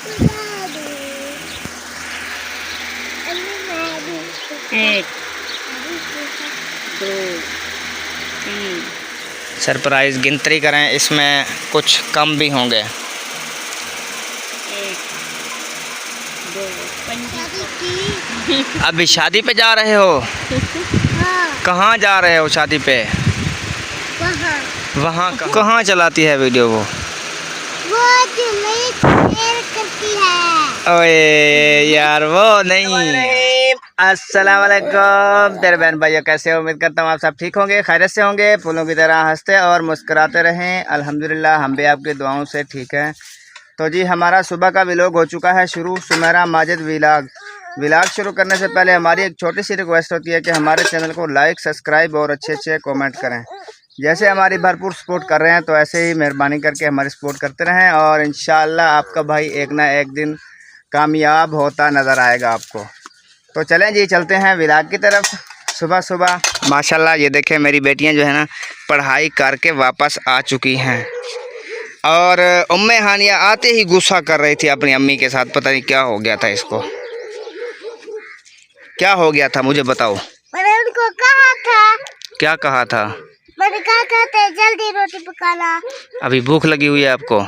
एक, दो, तीन। सरप्राइज गिनती करें, इसमें कुछ कम भी होंगे। एक, दो, पंजी। अभी शादी पे जा रहे हो? हाँ। कहाँ जा रहे हो शादी पे? वहाँ कहाँ चलाती है वीडियो वो करती है। ओए यार वो नहीं। अस्सलाम वालेकुम तेरे बहन भाइयों, कैसे हो? उम्मीद करता हूँ आप सब ठीक होंगे, खैरियत से होंगे, फूलों की तरह हंसते और मुस्कुराते रहें। अल्हम्दुलिल्लाह हम भी आपकी दुआओं से ठीक हैं। तो जी हमारा सुबह का व्लॉग हो चुका है शुरू, सुमेरा माजिद व्लॉग शुरू करने से पहले हमारी एक छोटी सी रिक्वेस्ट होती है कि हमारे चैनल को लाइक, सब्सक्राइब और अच्छे कमेंट करें। जैसे हमारी भरपूर सपोर्ट कर रहे हैं तो ऐसे ही मेहरबानी करके हमारी सपोर्ट करते रहें और इंशाअल्लाह आपका भाई एक ना एक दिन कामयाब होता नज़र आएगा आपको। तो चलें जी, चलते हैं व्लॉग की तरफ। सुबह सुबह माशाल्लाह ये देखें मेरी बेटियां जो है ना पढ़ाई करके वापस आ चुकी हैं और उम्मे हानिया आते ही गुस्सा कर रही थी अपनी अम्मी के साथ। पता नहीं क्या हो गया था इसको, क्या हो गया था मुझे बताओ। मैंने उनको कहा था। क्या कहा था? मैंने कहा था जल्दी रोटी पकाना। अभी भूख लगी हुई है आपको,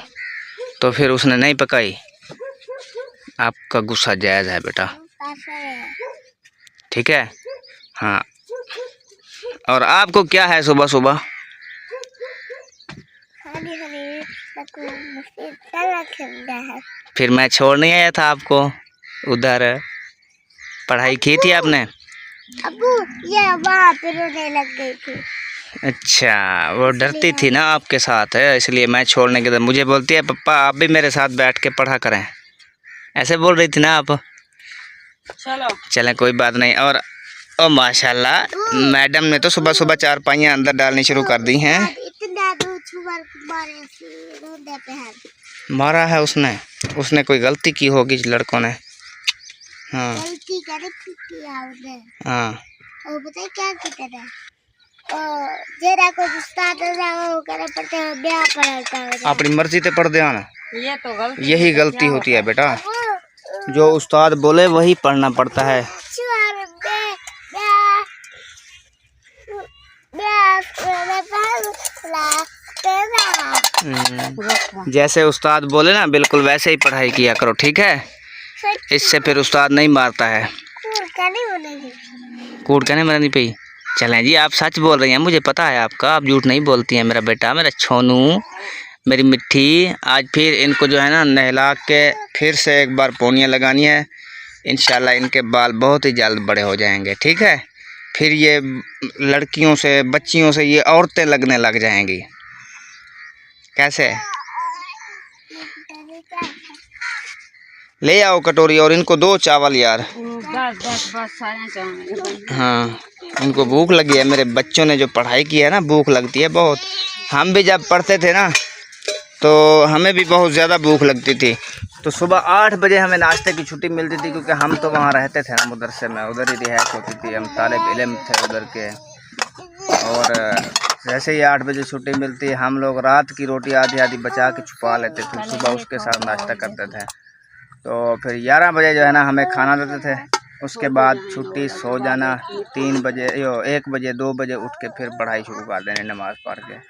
तो फिर उसने नहीं पकाई। आपका गुस्सा जायज़ है बेटा, ठीक है? हाँ। और आपको क्या है सुबह सुबह? फिर मैं छोड़ नहीं आया था आपको उधर, पढ़ाई की थी आपने? अबू ये वहाँ पे रोने लग गई थी। अच्छा, वो डरती थी ना आपके साथ है, इसलिए मैं छोड़ने के बाद मुझे बोलती है पप्पा आप भी मेरे साथ बैठ के पढ़ा करें, ऐसे बोल रही थी ना आप। चलो चलें कोई बात नहीं। और ओ माशाल्लाह मैडम ने तो सुबह सुबह चारपाइयाँ अंदर डालनी शुरू कर दी हैं। मारा है उसने कोई गलती की होगी लड़कों ने। हाँ हाँ। और बताइए क्या किया था? जेरा को उस्ताद वो करे पड़ते हैं ब्याह पढ़ाता है। अपनी मर्जी से पढ़ दे ना, ये तो गलती, यही गलती होती है बेटा। जो उस्ताद बोले वही पढ़ना पड़ता है। जैसे उस्ताद बोले ना बिल्कुल वैसे ही पढ़ाई किया करो, ठीक है? इससे फिर उस्ताद नहीं मारता है। कूट कहने मरनी पई। चलें जी, आप सच बोल रही हैं, मुझे पता है आपका, आप झूठ नहीं बोलती हैं। मेरा बेटा, मेरा छोनू, मेरी मिट्टी। आज फिर इनको जो है ना नहला के फिर से एक बार पोनियाँ लगानी है। इंशाल्लाह इनके बाल बहुत ही जल्द बड़े हो जाएंगे, ठीक है? फिर ये लड़कियों से, बच्चियों से ये औरतें लगने लग जाएंगी। कैसे? ले आओ कटोरी और इनको दो चावल यार। बस सारे चावल। हाँ, उनको भूख लगी है। मेरे बच्चों ने जो पढ़ाई की है ना, भूख लगती है बहुत। हम भी जब पढ़ते थे ना तो हमें भी बहुत ज़्यादा भूख लगती थी। तो सुबह 8 बजे हमें नाश्ते की छुट्टी मिलती थी, क्योंकि हम तो वहाँ रहते थे ना मदरसे में, उधर ही रिहाइश होती थी, हम तालिब इल्म थे उधर के। और जैसे ही 8 बजे छुट्टी मिलती, हम लोग रात की रोटी आधी आधी बचा के छुपा लेते थे, सुबह उसके साथ नाश्ता करते थे। तो फिर 11 बजे जो है ना हमें खाना देते थे। उसके बाद छुट्टी, सो जाना। 3 बजे 1 बजे 2 बजे उठ के फिर पढ़ाई शुरू कर देनी नमाज़ पढ़ के।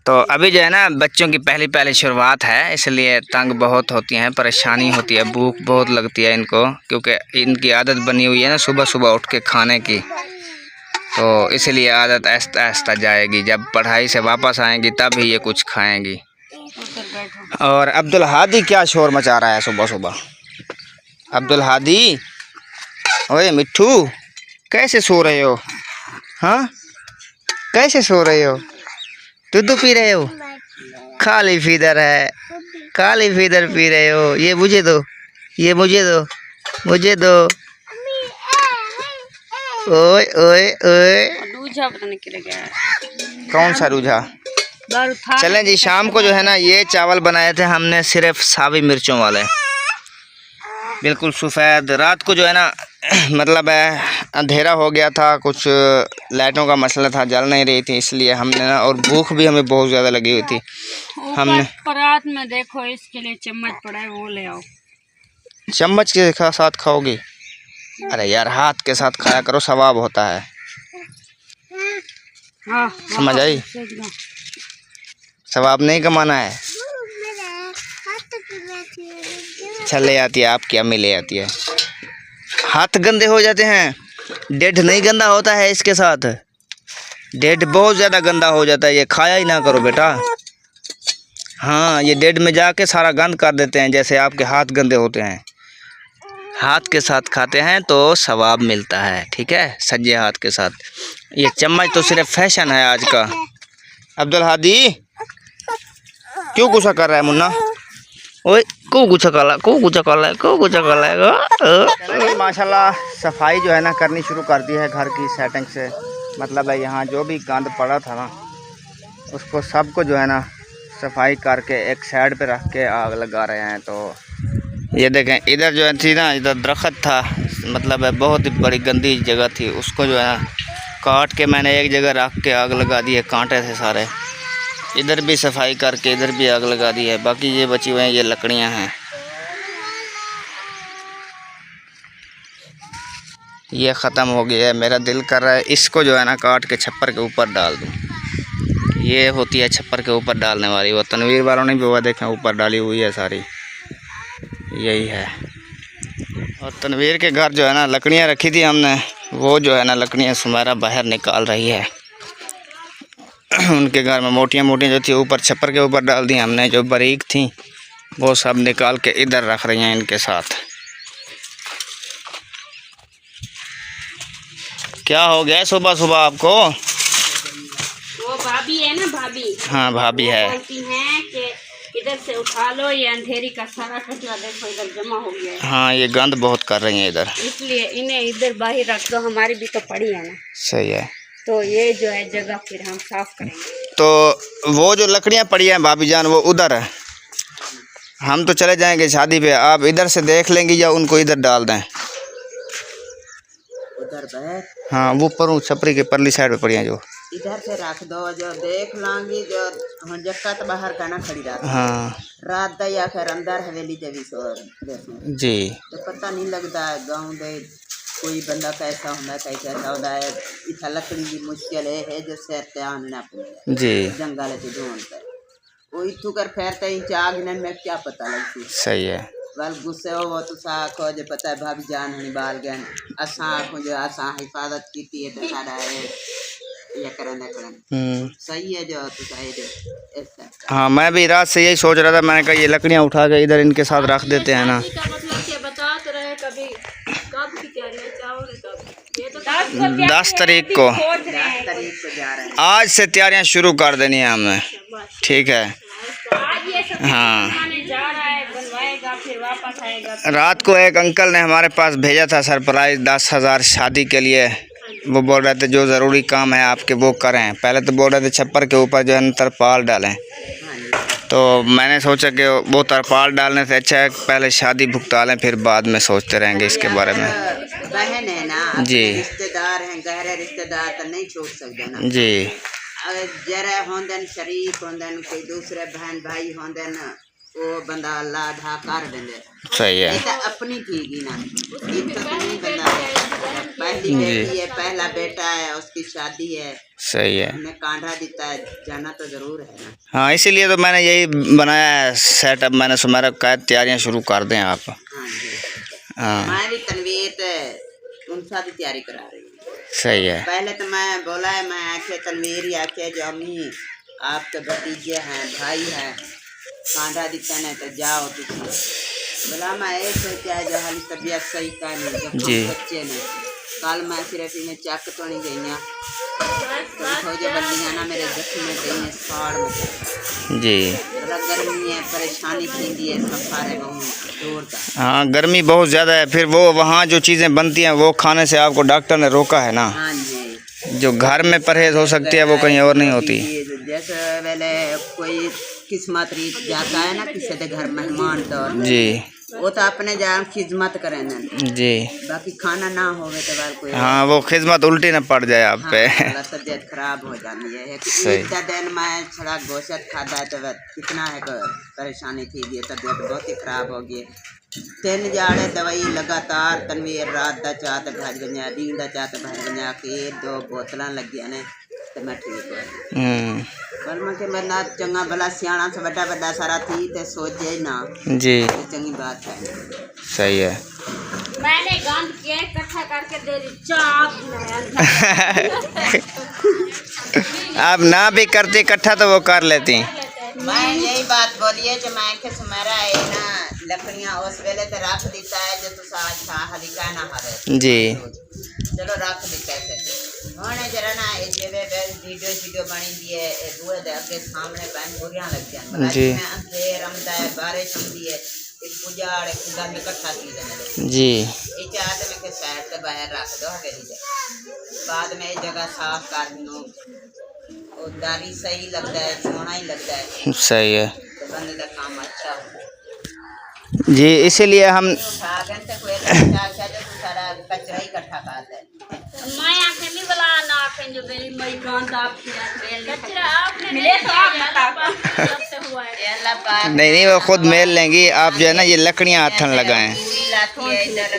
तो अभी जो है ना बच्चों की पहली शुरुआत है, इसलिए तंग बहुत होती हैं, परेशानी होती है, भूख बहुत लगती है इनको, क्योंकि इनकी आदत बनी हुई है ना सुबह सुबह उठ के खाने की। तो इसलिए आदत आहिस्ता आहिस्ता जाएगी, जब पढ़ाई से वापस आएंगी तब ही ये कुछ खाएंगी। और अब्दुल हादी क्या शोर मचा रहा है सुबह सुबह? अब्दुल हादी, ओए मिट्ठू, कैसे सो रहे हो? हाँ, कैसे सो रहे हो? दूध पी रहे हो? खाली फीदर है, खाली फीदर पी रहे हो। ये मुझे दो, ये मुझे दो, मुझे दो। ओए ओए ओए, दूजा पता नहीं किधर गया है। कौन सा रूझा? चलें जी, शाम को जो है ना ये चावल बनाए थे हमने सिर्फ सावी मिर्चों वाले, बिल्कुल सफ़ेद। रात को जो है ना मतलब है अंधेरा हो गया था, कुछ लाइटों का मसला था, जल नहीं रही थी, इसलिए हमने ना, और भूख भी हमें बहुत ज़्यादा लगी हुई थी। हमने परात में देखो इसके लिए चम्मच पड़ा है, वो ले आओ। चम्मच के साथ खाओगी? अरे यार हाथ के साथ खाया करो, सवाब होता है। हाँ, समझ आई? सवाब नहीं कमाना है। अच्छा ले आती है, आपकी अम्मी ले आती है। हाथ गंदे हो जाते हैं। डेढ़ नहीं गंदा होता है इसके साथ, डेढ़ बहुत ज़्यादा गंदा हो जाता है, ये खाया ही ना करो बेटा। हाँ, ये डेढ़ में जाके सारा गंद कर देते हैं, जैसे आपके हाथ गंदे होते हैं। हाथ के साथ खाते हैं तो सवाब मिलता है, ठीक है, सज्जे हाथ के साथ। ये चम्मच तो सिर्फ फैशन है आज का। अब्दुल हादी क्यों गुस्सा कर रहा है मुन्ना? ओए को गुस्सा कर रहा है। माशाल्लाह सफाई जो है ना करनी शुरू कर दी है घर की सेटिंग से। मतलब है यहाँ जो भी गंद पड़ा था ना, उसको सबको जो है ना सफाई करके एक साइड पे रख के आग लगा रहे हैं। तो ये देखें, इधर जो है थी ना, इधर दरख्त था, मतलब है बहुत ही बड़ी गंदी जगह थी, उसको जो है ना काट के मैंने एक जगह रख के आग लगा दी है, कांटे थे सारे। इधर भी सफाई करके इधर भी आग लगा दी है। बाकी ये बची हुई हैं, ये लकड़ियां हैं। ये ख़त्म हो गया है। मेरा दिल कर रहा है इसको जो है ना काट के छप्पर के ऊपर डाल दूँ। ये होती है छप्पर के ऊपर डालने वाली, वो तनवीर वालों ने भी वो देखें ऊपर डाली हुई है सारी, यही है। और तनवीर के घर जो है ना लकड़ियाँ रखी थी हमने, वो जो है ना लकड़ियाँ सुमेरा बाहर निकाल रही है। उनके घर में मोटियाँ मोटियाँ जो थी ऊपर छप्पर के ऊपर डाल दी हमने, जो बारीक थी वो सब निकाल के इधर रख रही हैं इनके साथ। क्या हो गया सुबह सुबह आपको? वो भाभी है ना, भाभी। हाँ भाभी है। बोलती हैं कि इधर से उठा लो, ये अंधेरी का सारा कचरा देखो इधर जमा हो गया है। हाँ ये गंद बहुत कर रही हैं इधर, इसलिए इन्हें इधर बाहर रख दो, हमारी भी तो पड़ी है ना। सही है। तो ये जो है जगह फिर हम साफ करेंगे। तो वो जो लकड़ियाँ पड़ी हैं भाभी जान वो उधर है, हम तो चले जाएंगे शादी पे, आप इधर से देख लेंगी या उनको इधर डाल दें? उधर बैठ, हाँ वो पर छपरी के परली साइड पे पड़ी हैं, जो इधर से रख दो, जो देख लांगी जो हम जक्का तो बाहर का ना खड़ी रात। हाँ रात दा या फिर अंदर हवेली देवी सो जी। तो पता नहीं लगता है गाँव दे कोई बंदा कैसा होता है, कैसा होता है। इतना लकड़ी की मुश्किल है जो सिर ते आनना पड़े जी, जंगल से ढूंढते वो इतू कर फेरते ही चाग में क्या पता लगती। सही है। वाल गुस्से हो तो आखो जो पता है भाभी जान हनी बाल गए असा आखो जो असा हिफाजत की है तो सारा है ये करन सही है जो तो सही ऐसा। हाँ मैं भी रात से यही सोच रहा था, मैंने कहा ये लकड़ियाँ उठा के इधर इनके साथ रख देते हैं ना। मतलब कि बता तो रहे कभी कब की तैयारी चावल, ये तो 10 तारीख को, 10 तारीख को जा रहे हैं। आज से तैयारियां शुरू कर देनी है हमें, ठीक है। हाँ जा रहा है, बनवाएगा फिर वापस आएगा। रात को एक अंकल ने हमारे पास भेजा था सरप्राइज 10,000 शादी के लिए। वो बोल रहे थे जो ज़रूरी काम है आपके वो करें। पहले तो बोल रहे थे छप्पर के ऊपर जो है तरपाल डालें, तो मैंने सोचा कि वो तरपाल डालने से अच्छा है पहले शादी भुगता लें, फिर बाद में सोचते रहेंगे इसके बारे में। बहन है ना जी, रिश्तेदार हैं, गहरे रिश्तेदार तो नहीं छोड़ सकते ना जी। जरा होंदन शरीफ होंदन कोई दूसरे बहन भाई होंदन वो बंदा अल्लाह ढा कर देंगे। सही है। ये तो अपनी थी ना, ये तो नहीं बंदा पहली बेटी है, पहला बेटा है, उसकी शादी है, सही है। हमने कांधा देता है, जाना तो जरूर है ना। हाँ इसीलिए तो मैंने यही बनाया है सेटअप। मैंने सुमेरा कहा तैयारियां शुरू कर दें आप। हाँ जी, हाँ मैं भी तनवीर उनसा भी तैयारी करा रही हूँ। सही है। पहले तो मैं बोला है, मैं आखे तनवीर ही आखे जो अम्मी आपके भतीजे हैं भाई हैं कांधा दिता नहीं तो जाओ तुम। बोला मैं ये सोचा जो हाल तबीयत सही का नहीं जी। बच्चे ने कल मैं सिर्फ इन्हें चक तो नहीं गई तो जो बल्लियाँ ना मेरे जख्म में गई साड़ में जी। गर्मी है परेशानी थी है सफारे बहुत जोरदार। हाँ गर्मी बहुत ज़्यादा है, फिर वो वहाँ जो चीज़ें बनती हैं वो खाने से आपको डॉक्टर ने रोका है ना। हाँ जी, जो घर में परहेज हो सकती है वो कहीं और नहीं होती। जैसे पहले कोई किस्मत रीत जाता है ना किसी के घर मेहमान तो जी, वो तो अपने जान खिदमत करें ना, जी। बाकी खाना ना होवे तो बार कोई हाँ वो खिदमत उल्टी न पड़ जाए आप पे। हाँ, तबीयत खराब हो जाती है। सही। इतना दिन मैं थोड़ा गोश्त खाता है तो कितना है परेशानी थी, ये तबीयत बहुत ही खराब हो गई। 3 जाड़े दवाई लगातार तनवीर रात का चाह तो भज गया, दिन का चाह तो भज गया कि 2 बोतल लग गया ने तो मैं ठीक हो। पर मैं के बंदा चंगा भला सियाणा से बड़ा बड़ा सारा थी तो सोचे ना जी। तो चंगी बात है। सही है। मैंने गंद किया इकट्ठा करके दे दी चाप। आप ना भी करती इकट्ठा तो वो कर लेती। मैं यही बात बोलिए जो मैं के सुमेरा है ना लकड़ियां उस वेले तो रख देता है जो तू साथ हलिका ना हवे जी। चलो रख देता है होने जरा ना ये जेबे वीडियो बनी दिए दूर दे के सामने पैन बुरियां लग जान जी। मैं अंधेर रमदा है बारिश होती है एक पुजाड़ खुदा में इकट्ठा की देने जी। ये चाहते मैं के साइड से बाहर रख दो हवेली दे बाद में जगह साफ कर दूं और दारी सही लगता है सोना ही लगता है। सही है तो बंदे का काम अच्छा हो जी। इसीलिए हम उठा के कोई अच्छा जो सारा कचरा ही इकट्ठा करता है। मैं आंखें नहीं बुला ना आंखें जो मेरी मई गंद आपकी कचरा आपने मिले तो आप बताओ कब से हुआ है। ये अल्लाह पाक नहीं वो खुद मेल लेंगी। आप जो है ना ये लकड़ियाँ हाथन लगाएं, पूरी लाती है इधर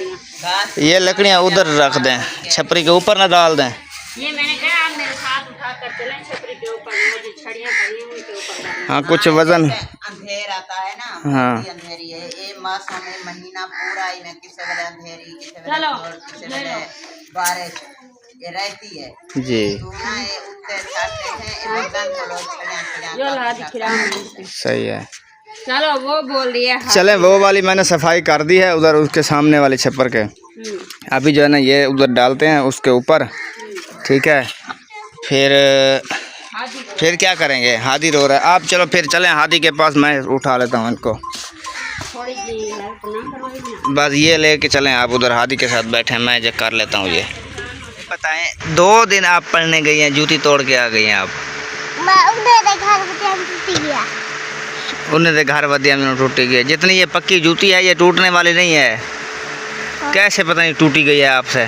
घास ये लकड़ियाँ उधर रख दें, छपरी के ऊपर ना डाल दें। ये मैंने कहा आप मेरे साथ उठा कर चलें छपरी के ऊपर, मुझे छड़ियाँ पड़ी हुई के ऊपर डालना। हाँ कुछ वजन। अंधेर आता है ना हाँ। अंधेरी है ये मौसम में महीना पूरा ही में किसी वेले अंधेरी किसी चलो, वेले किसी वेले बारिश ये रहती है जी। तो ना ये उठते छाते हैं ये बदन को लोग जो ला दिख रहा है। सही है। चलो वो बोल रही है चले वो वाली मैंने सफाई कर दी है उधर उसके सामने वाले छप्पर के। अभी जो है ना ये उधर डालते हैं उसके ऊपर, ठीक है। फिर क्या करेंगे? हादी रो रहा है। आप चलो फिर चलें हादी के पास, मैं उठा लेता हूँ इनको। थोड़ी सी हेल्प ना करवाइए। बस ये लेके चलें आप उधर हादी के साथ बैठे, मैं जो कर लेता हूँ ये। बताएं 2 दिन आप पढ़ने गई हैं, जूती तोड़ के आ गई हैं आप। मैं उन्हें घर में टूटी गया। उन्हें तो घर वदिया में टूटी गई। जितनी ये पक्की जूती है ये टूटने वाली नहीं है। कैसे पता नहीं टूटी गई है आपसे?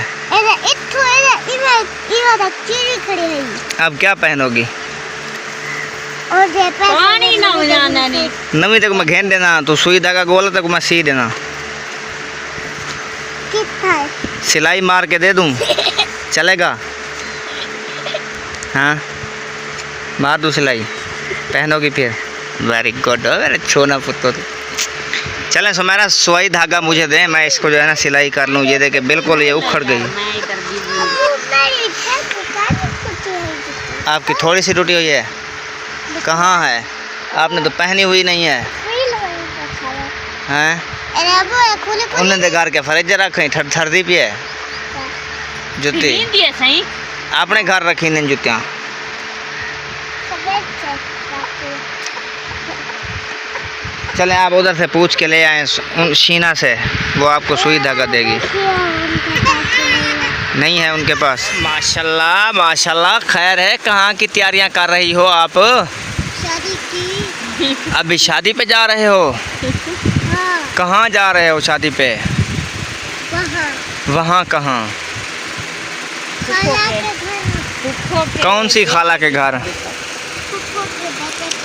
अब क्या पहनोगी? पानी ना हो जाना नहीं। नवी तक मैं घेन देना, तो सुई धागा गोला तक मैं सी देना। सिलाई मार के दे दूं चलेगा? हाँ मार दूं सिलाई, पहनोगी फिर? वेरी गुड मेरे छोना पुत्र। चलें सुमेरा सुई धागा मुझे दें, मैं इसको जो है ना सिलाई कर लूँ। ये देखे बिल्कुल ये उखड़ गई। आपकी थोड़ी सी टूटी हुई है? कहाँ है? आपने तो पहनी हुई नहीं है। हैं? उन्हें तो घर के फ्रिज रखी ठरदी पे है जुत्ती। आपने घर रखी नहीं जुतियाँ? चलें आप उधर से पूछ के ले आए शीना से, वो आपको सुई धागा देगी। नहीं है उनके पास? माशाल्लाह माशाल्लाह। खैर है, कहाँ की तैयारियां कर रही हो आप? शादी की। अभी शादी पे जा रहे हो? हाँ। कहाँ जा रहे हो शादी पे? वहाँ कहाँ? खाला के घर। कौन सी खाला के घर?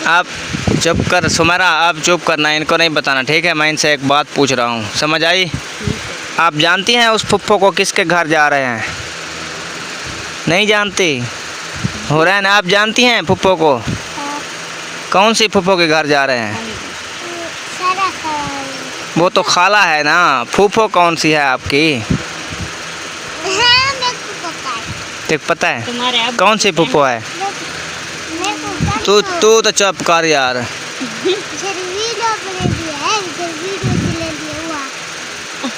आप चुप कर सुमेरा, आप चुप करना, इनको नहीं बताना, ठीक है? मैं इनसे एक बात पूछ रहा हूँ, समझ आई? आप जानती हैं उस फुफ्फो को किसके घर जा रहे हैं? नहीं जानती? हो रहा है ना, आप जानती हैं फुफ्फो को? कौन सी फुफ्फो के घर जा रहे हैं? वो तो खाला है ना, फुफ्फो कौन सी है आपकी? देख पता है कौन सी फुफ्फो है? तू तो चुप कर यार।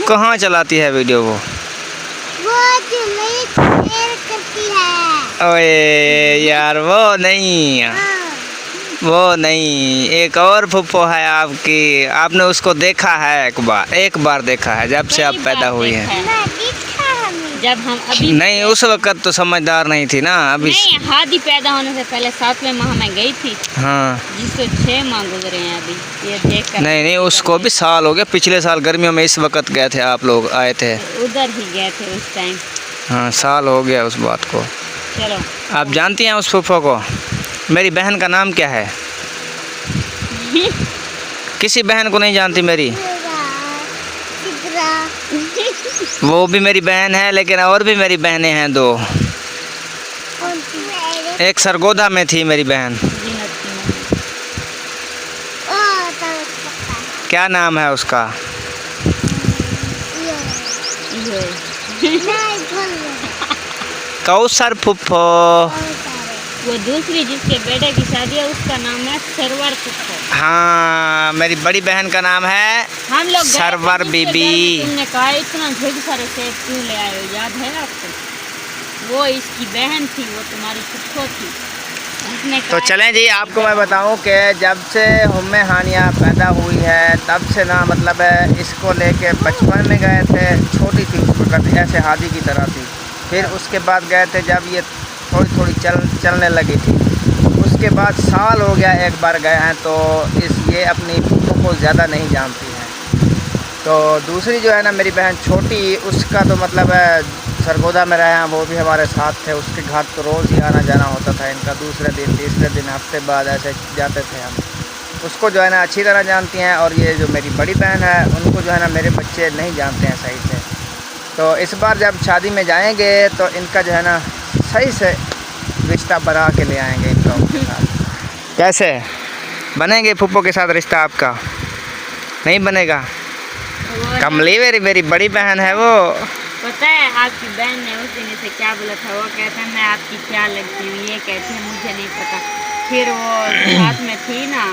कहाँ चलाती है वीडियो वो करती है। ओए यार वो नहीं, वो नहीं, एक और फुफ्फो है आपकी। आपने उसको देखा है? एक बार देखा है जब से आप पैदा हुई हैं। जब हम अभी नहीं उस वक्त तो समझदार नहीं थी ना अभी। नहीं, हादी पैदा होने से पहले 7वें माह में गई थी, हाँ जिसको 6 माह गुजरे हैं अभी। ये देख कर नहीं उसको भी साल हो गया, पिछले साल गर्मियों में इस वक्त गए थे आप लोग, आए थे। उधर ही गए थे उस टाइम। हाँ साल हो गया उस बात को। चलो आप जानती हैं उस फूफा को? मेरी बहन का नाम क्या है? किसी बहन को नहीं जानती मेरी? वो भी मेरी बहन है, लेकिन और भी मेरी बहनें हैं 2। एक सरगोधा में थी मेरी बहन। क्या नाम है उसका? कौसर फुफ्फो। वो दूसरी जिसके बेटे की शादी है उसका नाम है सरवर फुफ्फो। हाँ मेरी बड़ी बहन का नाम है हम लोग सरवर बीबी। तुमने कहा इतना ढेर सारे सेब क्यों ले आए हो, याद है आपको? वो इसकी बहन थी, वो तुम्हारी फुफ्फो थी। तो चलें जी, आपको मैं बताऊं कि जब से उम्मे हानिया पैदा हुई है तब से ना मतलब इसको लेके बचपन में गए थे, छोटी थी उस वक्त ऐसे हादी की तरह थी। फिर उसके बाद गए थे जब ये थोड़ी थोड़ी चलने लगी थी। उसके बाद साल हो गया एक बार गए हैं, तो ये अपनी फूफो को ज़्यादा नहीं जानती हैं। तो दूसरी जो है ना मेरी बहन छोटी, उसका तो मतलब सरगोधा में रहे हैं, वो भी हमारे साथ थे। उसके घर तो रोज़ ही आना जाना होता था इनका, दूसरे दिन तीसरे दिन हफ्ते बाद ऐसे जाते थे हम। उसको जो है ना अच्छी तरह जानती हैं, और ये जो मेरी बड़ी बहन है उनको जो है ना मेरे बच्चे नहीं जानते हैं सही से। तो इस बार जब शादी में जाएंगे तो इनका जो है ना सही से रिश्ता बना के ले आएंगे इनका उनके साथ। कैसे बनेंगे फूफो के साथ रिश्ता आपका? नहीं बनेगा? कमली मेरी बड़ी बहन है वो। पता है आपकी बहन ने उस दिन से क्या बोला था? वो कहता है मैं आपकी क्या लगती हूँ, ये कहती है मुझे नहीं पता। फिर वो साथ में थी ना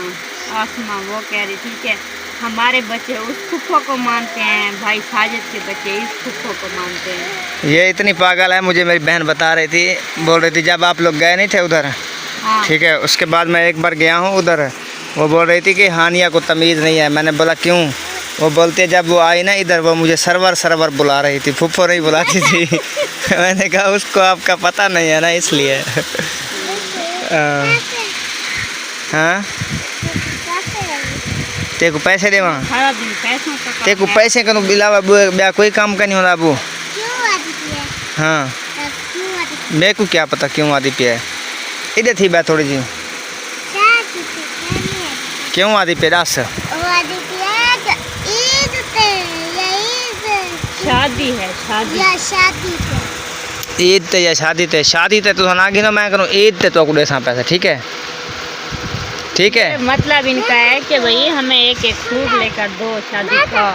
आसमा, वो कह रही थी कि हमारे बच्चे उस फुफ्फो को मानते हैं, भाई साजिद के बच्चे इस फुफ्फो को मानते हैं। ये इतनी पागल है, मुझे मेरी बहन बता रही थी, बोल रही थी जब आप लोग गए नहीं थे उधर। हाँ। ठीक है, उसके बाद मैं एक बार गया हूँ उधर, वो बोल रही थी कि हानिया को तमीज़ नहीं है। मैंने बोला क्यों? वो बोलती है जब वो आई ना इधर, वो मुझे सरवर बुला रही थी, फुफ्फो नहीं बुलाती थी। मैंने कहा उसको आपका पता नहीं है ना इसलिए। हाँ ते को पैसे दे वहाँ, ते को पैसे का बिलावा ब्याह कोई काम का नहीं होता अबू। हाँ मेरे को क्या पता क्यों आदि पे है। इधर थी बात थोड़ी सी, क्यों आदि पे दस? शादी है, शादी ईद ते या शादी ते? शादी ते तो ना गिनो, मैं करूँ ईद ते तो कुछ ऐसा पैसा। ठीक है ठीक है। मतलब इनका है कि भाई हमें एक एक सूट लेकर दो शादी का,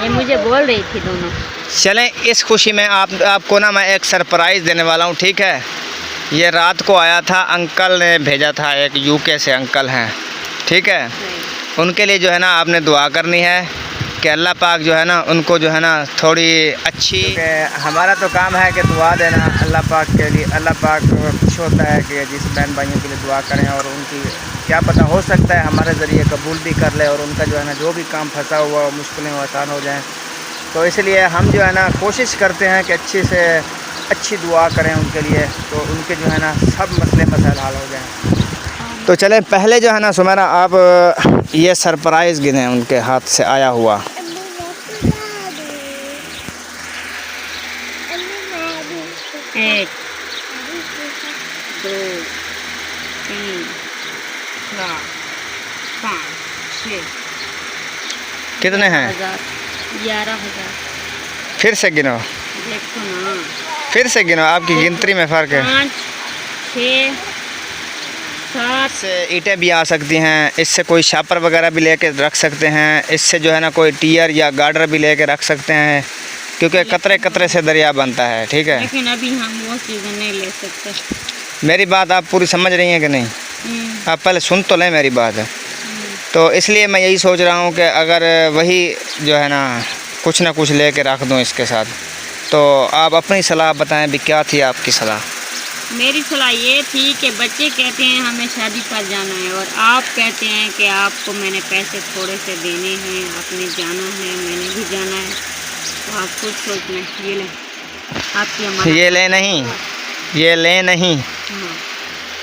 ये मुझे बोल रही थी दोनों। चलें इस खुशी में आपको ना मैं एक सरप्राइज़ देने वाला हूँ। ठीक है, ये रात को आया था, अंकल ने भेजा था, एक यूके से अंकल हैं। ठीक है, उनके लिए जो है ना आपने दुआ करनी है कि अल्लाह पाक जो है ना उनको जो है ना थोड़ी अच्छी, हमारा तो काम है कि दुआ देना अल्लाह पाक के लिए। अल्लाह पाक खुश होता है कि जिस बहन भाइयों के लिए दुआ करें, और उनकी क्या पता हो सकता है हमारे ज़रिए कबूल भी कर ले, और उनका जो है ना जो भी काम फंसा हुआ हो मुश्किलें आसान हो जाएं। तो इसलिए हम जो है ना कोशिश करते हैं कि अच्छी से अच्छी दुआ करें उनके लिए, तो उनके जो है ना सब मसले मसाइल हल हो जाएं। तो चलें पहले जो है ना सुमेरा आप ये सरप्राइज़ गिने उनके हाथ से आया हुआ। 1 2 3 4 5 6 कितने हैं? 11,000। फिर से गिनो, देखो ना, फिर से गिनो, आपकी गिनती में फ़र्क है। 5 6 7। इससे ईंटें भी आ सकती हैं, इससे कोई शापर वगैरह भी लेके रख सकते हैं, इससे जो है ना कोई टियर या गार्डर भी लेके रख सकते हैं, क्योंकि कतरे कतरे से दरिया बनता है। ठीक है, लेकिन अभी हम वो चीज़ें नहीं ले सकते। मेरी बात आप पूरी समझ रही हैं कि नहीं? आप पहले सुन तो लें मेरी बात। तो इसलिए मैं यही सोच रहा हूँ कि अगर वही जो है ना कुछ ना कुछ लेके रख दूँ इसके साथ। तो आप अपनी सलाह बताएं भी, क्या थी आपकी सलाह? मेरी सलाह ये थी कि बच्चे कहते हैं हमें शादी पर जाना है, और आप कहते हैं कि आपको मैंने पैसे थोड़े से देने हैं, आपने जाना है, मैंने भी जाना है, तो आप खुद सोच लें। ये लें आपकी अम्मा ये ले नहीं, ये ले नहीं।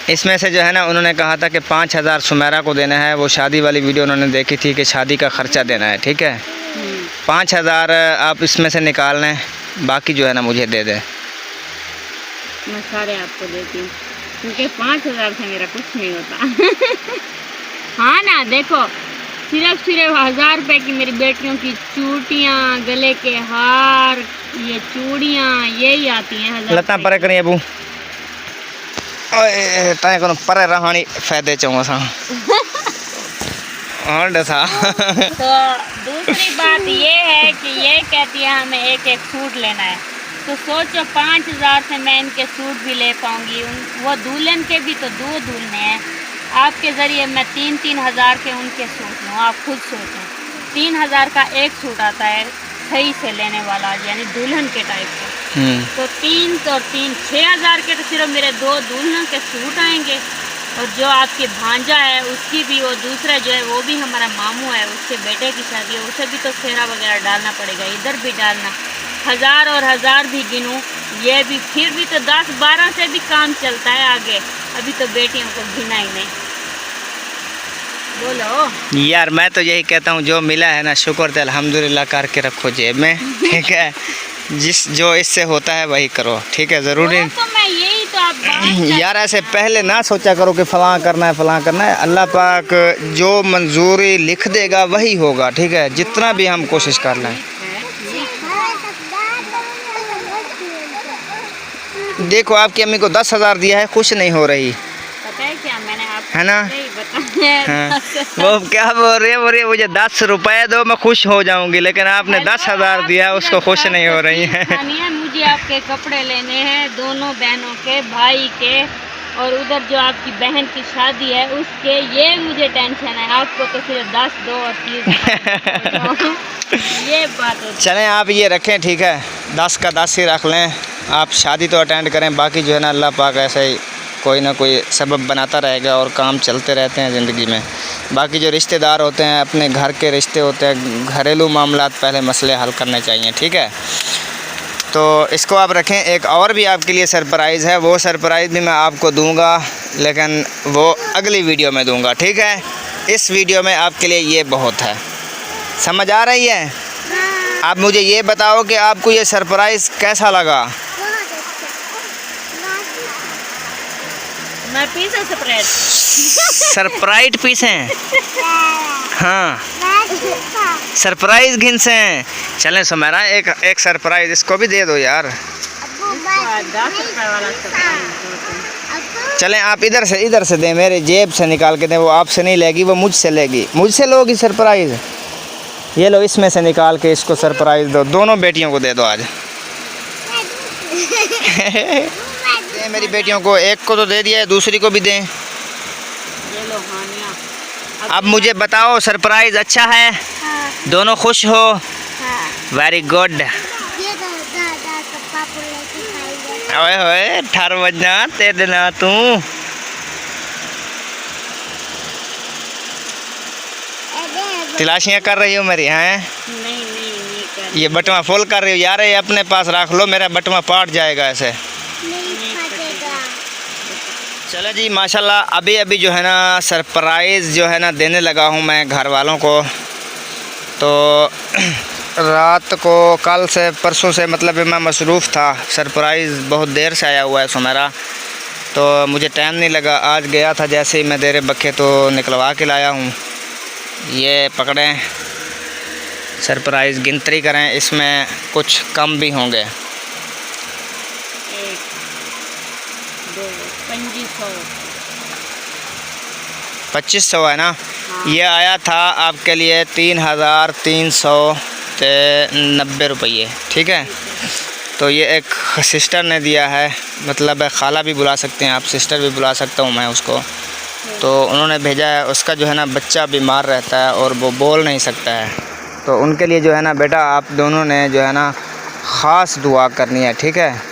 इसमें से जो है ना उन्होंने कहा था कि 5,000 सुमेरा को देना है। वो शादी वाली वीडियो उन्होंने देखी थी कि शादी का ख़र्चा देना है, ठीक है। 5,000 आप इसमें से निकाल लें, बाकी जो है ना मुझे दे दें। मैं सारे आपको देती हूँ, क्योंकि 5,000 से मेरा कुछ नहीं होता। हाँ ना, देखो सिर्फ 1,000 रुपए की मेरी बेटियों की चूटियाँ, गले के हार, ये चूड़ियाँ, यही आती हैं 1,000 लता परे करें अबू ताए को परे रहानी फायदे चाहूँ सा और डसा। तो दूसरी बात ये है कि ये कहती है हमें एक एक सूट लेना है, तो सोचो 5,000 से मैं इनके सूट भी ले पाऊंगी। वो दुल्हन के भी तो 2 दुल्हने हैं, आपके ज़रिए मैं 3-3 हज़ार के उनके सूट लूँ। आप खुद सोचें, 3,000 का एक सूट आता है सही से लेने वाला, यानी दुल्हन के टाइप का। तो 6,000 के तो सिर्फ मेरे 2 दुल्हन के सूट आएंगे। और जो आपकी भांजा है उसकी भी, वो दूसरा जो है वो भी हमारा मामू है, उसके बेटे की शादी है, उसे भी तो सेहरा वगैरह डालना पड़ेगा, इधर भी डालना। 1,000 और 1,000 भी गिनूँ, ये भी फिर भी तो 10-12 से भी काम चलता है आगे। अभी तो बेटियों को गिना ही नहीं। बोलो यार, मैं तो यही कहता हूँ जो मिला है ना शुक्र तो अल्हम्दुलिल्लाह करके रखो जेब में, ठीक है। जो इससे होता है वही करो, ठीक है। ज़रूरी तो मैं यही तो आप यार ऐसे पहले ना सोचा करो कि फ़लाँ करना है फ़लाँ करना है। अल्लाह पाक जो मंजूरी लिख देगा वही होगा, ठीक है, जितना भी हम कोशिश कर लें। देखो आपकी अम्मी को 10,000 दिया है, खुश नहीं हो रही, पता है क्या, मैंने आपको है ना। यही बताया। हाँ। वो क्या बोल रही है मुझे 10 रुपए दो मैं खुश हो जाऊंगी, लेकिन आपने 10,000 दिया, उसको खुश नहीं हो रही है। मुझे आपके कपड़े लेने हैं, दोनों बहनों के, भाई के, और उधर जो आपकी बहन की शादी है उसके, ये मुझे टेंशन है। आपको तो सिर्फ 10 दो और 30 ये बात है। चलें आप ये रखें, ठीक है, 10 का 10 ही रख लें। आप शादी तो अटेंड करें, बाकी जो है ना अल्लाह पाक ऐसे ही कोई ना कोई सबब बनाता रहेगा और काम चलते रहते हैं ज़िंदगी में। बाकी जो रिश्तेदार होते हैं, अपने घर के रिश्ते होते हैं, घरेलू मामलात पहले मसले हल करने चाहिए, ठीक है। तो इसको आप रखें। एक और भी आपके लिए सरप्राइज़ है, वो सरप्राइज़ भी मैं आपको दूंगा, लेकिन वो अगली वीडियो में दूंगा, ठीक है। इस वीडियो में आपके लिए ये बहुत है, समझ आ रही है। आप मुझे ये बताओ कि आपको ये सरप्राइज़ कैसा लगा। मैं पीछे सरप्राइज पीस हैं, हाँ, सरप्राइज घिनसे हैं। चलें सुमेरा, एक सरप्राइज इसको भी दे दो यार। 10 रुपए वाला चलें आप इधर से दें, मेरे जेब से निकाल के दें। वो आपसे नहीं लेगी, वो मुझसे लेगी, मुझसे लोगी सरप्राइज। ये लो, इसमें से निकाल के इसको सरप्राइज दो, दोनों बेटियों को दे दो आज। दे मेरी बेटियों को, एक को तो दे दिया है, दूसरी को भी दें। ये लो हानिया। अब मुझे बताओ सरप्राइज अच्छा है? हाँ, दोनों खुश हो? हाँ। Very good. ये तो पापा लेके खाएंगे। ओए होए, 18 बजना ते देना तू। तिलाशियाँ कर रही हो मेरी, हैं? नहीं कर। ये बटवा फुल कर रही हो यार, ये अपने पास रख लो, मेरा बटवा पाट जाएगा ऐसे। नहीं फटेगा। चलो जी, माशाल्लाह। अभी जो है ना सरप्राइज़ जो है ना देने लगा हूँ मैं घर वालों को। तो रात को कल से परसों से मतलब मैं मसरूफ़ था, सरप्राइज़ बहुत देर से आया हुआ है सुमेरा, तो मुझे टाइम नहीं लगा। आज गया था, जैसे ही मैं देरे बखे तो निकलवा के लाया हूँ। ये पकड़ें, सरप्राइज़ गिनती करें, इसमें कुछ कम भी होंगे। 1 2 2500 है ना। ये आया था आपके लिए 3,390 रुपये, ठीक है। तो ये एक सिस्टर ने दिया है, मतलब खाला भी बुला सकते हैं आप, सिस्टर भी बुला सकता हूँ मैं उसको। तो उन्होंने भेजा है, उसका जो है ना बच्चा बीमार रहता है और वो बोल नहीं सकता है, तो उनके लिए जो है ना बेटा आप दोनों ने जो है ना ख़ास दुआ करनी है, ठीक है।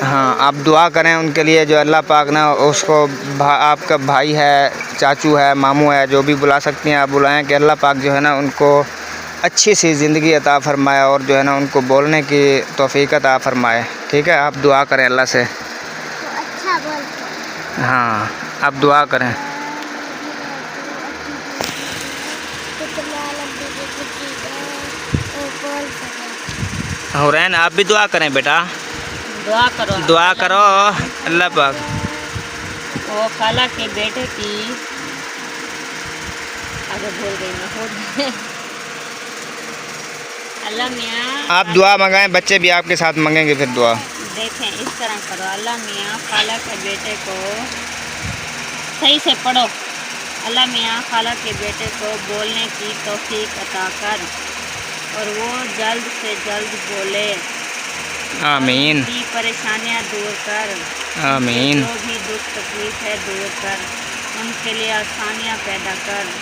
हाँ, आप दुआ करें उनके लिए, जो अल्लाह पाक ना उसको आपका भाई है, चाचू है, मामू है, जो भी बुला सकती हैं आप बुलाएं, कि अल्लाह पाक जो है ना उनको अच्छी सी ज़िंदगी अता फरमाए और जो है ना उनको बोलने की तौफीक अता फरमाए। ठीक है, आप दुआ करें अल्लाह से। तो अच्छा बोल। हाँ, आप दुआ करें। हो रहे हैं, आप भी दुआ करें बेटा, दुआ करो, दुआ करो अल्लाह पाक। वो खाला के बेटे की, अगर भूल गई मैं, अल्लाह मियाँ आप दुआ मंगाएं, बच्चे भी आपके साथ मांगेंगे फिर दुआ। देखें इस तरह करो, अल्लाह मियाँ खाला के बेटे को, सही से पढ़ो, अल्लाह मियाँ खाला के बेटे को बोलने की तौफीक अता कर और वो जल्द से जल्द बोले। आमीन, उनकी परेशानियाँ दूर कर, आमीन। जो भी दुख तकलीफ है दूर कर, उनके लिए आसानियाँ पैदा कर।